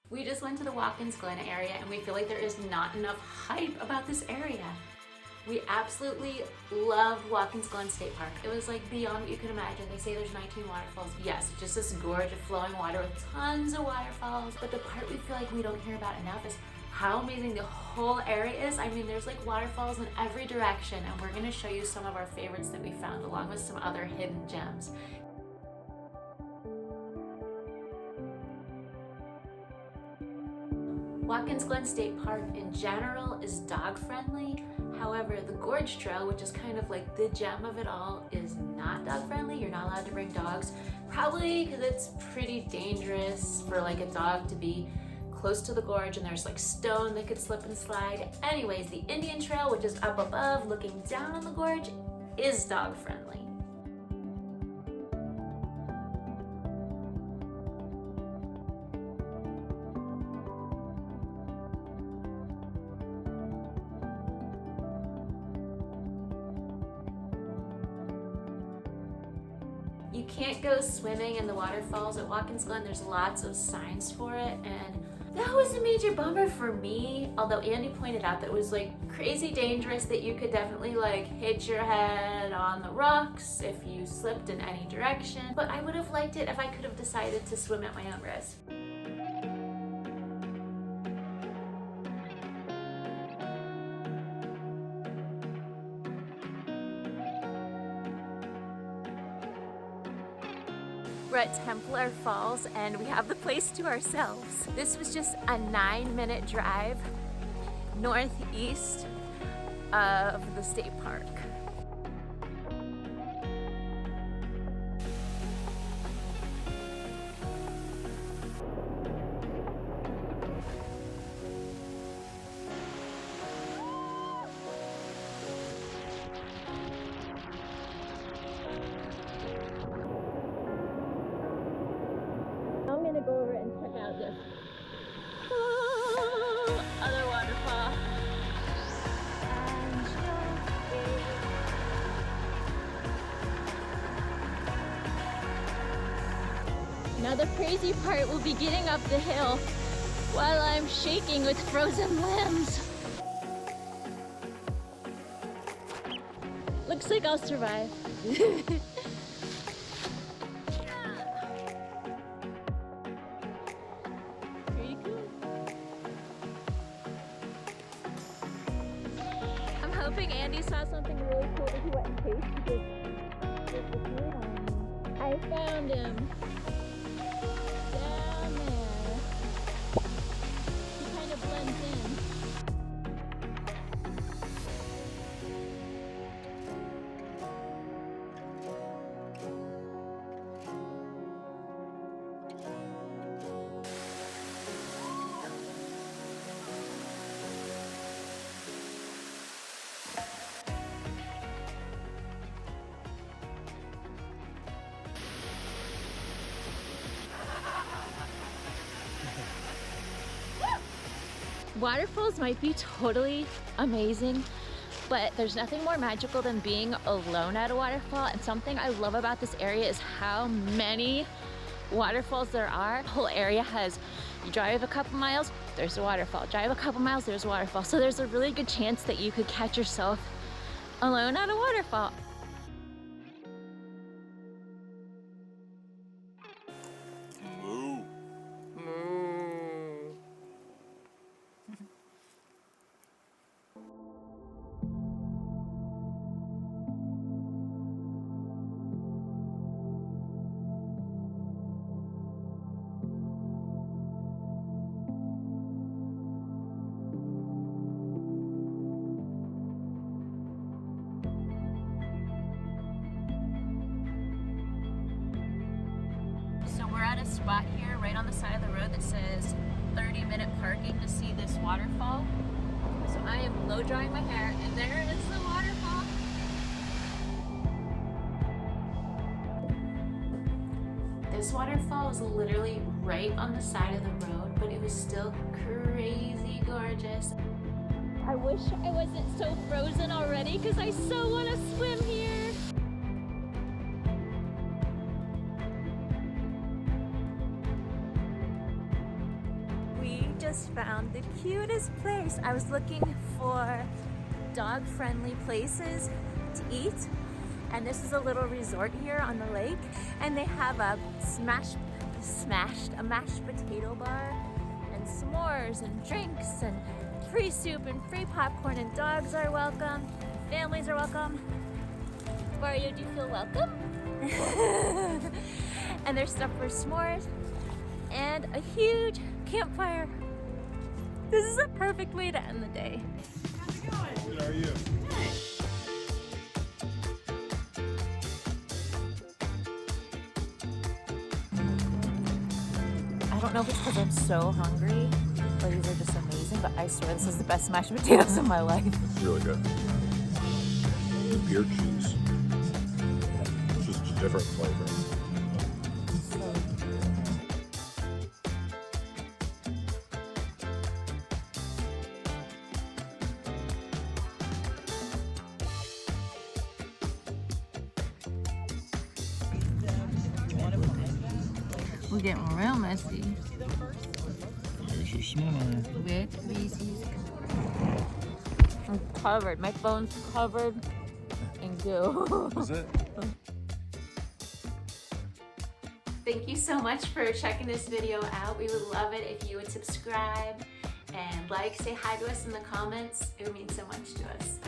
We just went to the Watkins Glen area and we feel like there is not enough hype about this area. We absolutely loved Watkins Glen State Park. It was like beyond what you could imagine. They say there's 19 waterfalls. Yes, just this gorge of flowing water with tons of waterfalls. But the part we feel like we don't hear about enough is how amazing the whole area is. I mean, there's like waterfalls in every direction, and we're gonna show you some of our favorites that we found along with some other hidden gems. Watkins Glen State Park in general is dog friendly. However, the Gorge Trail, which is kind of like the gem of it all, is not dog friendly. You're not allowed to bring dogs, probably because it's pretty dangerous for like a dog to be close to the gorge and there's like stone that could slip and slide. Anyways, the Indian Trail, which is up above looking down on the gorge, is dog friendly. You can't go swimming in the waterfalls at Watkins Glen. There's lots of signs for it, and that was a major bummer for me. Although Andy pointed out that it was like crazy dangerous, that you could definitely like hit your head on the rocks if you slipped in any direction. But I would have liked it if I could have decided to swim at my own risk. We're at Templar Falls and we have the place to ourselves. This was just a 9-minute drive northeast of the state park. I'm gonna go over and check out this other waterfall. Now the crazy part will be getting up the hill while I'm shaking with frozen limbs. Looks like I'll survive. I'm hoping Andy saw something really cool that he went and chased because there's the bird on me. I found him down there. He kind of blends in. Waterfalls might be totally amazing, but there's nothing more magical than being alone at a waterfall. And something I love about this area is how many waterfalls there are. The whole area has, you drive a couple miles, there's a waterfall. Drive a couple miles, there's a waterfall. So there's a really good chance that you could catch yourself alone at a waterfall. We're at a spot here right on the side of the road that says 30-minute parking to see this waterfall. So I am blow drying my hair and there is the waterfall. This waterfall was literally right on the side of the road, but it was still crazy gorgeous. I wish I wasn't so frozen already because I so want to swim here. We We just found the cutest place. I was looking for dog-friendly places to eat, and this is a little resort here on the lake, and they have a mashed potato bar and s'mores and drinks and free soup and free popcorn, and dogs are welcome, families are welcome. Mario, do you feel welcome? And there's stuff for s'mores and a huge campfire. This is a perfect way to end the day. How's it going? Good, how are you? I don't know if it's because I'm so hungry, but these are just amazing, but I swear this is the best mashed potatoes of my life. It's really good. The beer cheese. It's just a different flavor. We're getting real messy. With Reese's. I'm covered. My phone's covered in goo. Is it? Thank you so much for checking this video out. We would love it if you would subscribe and like, say hi to us in the comments. It would mean so much to us.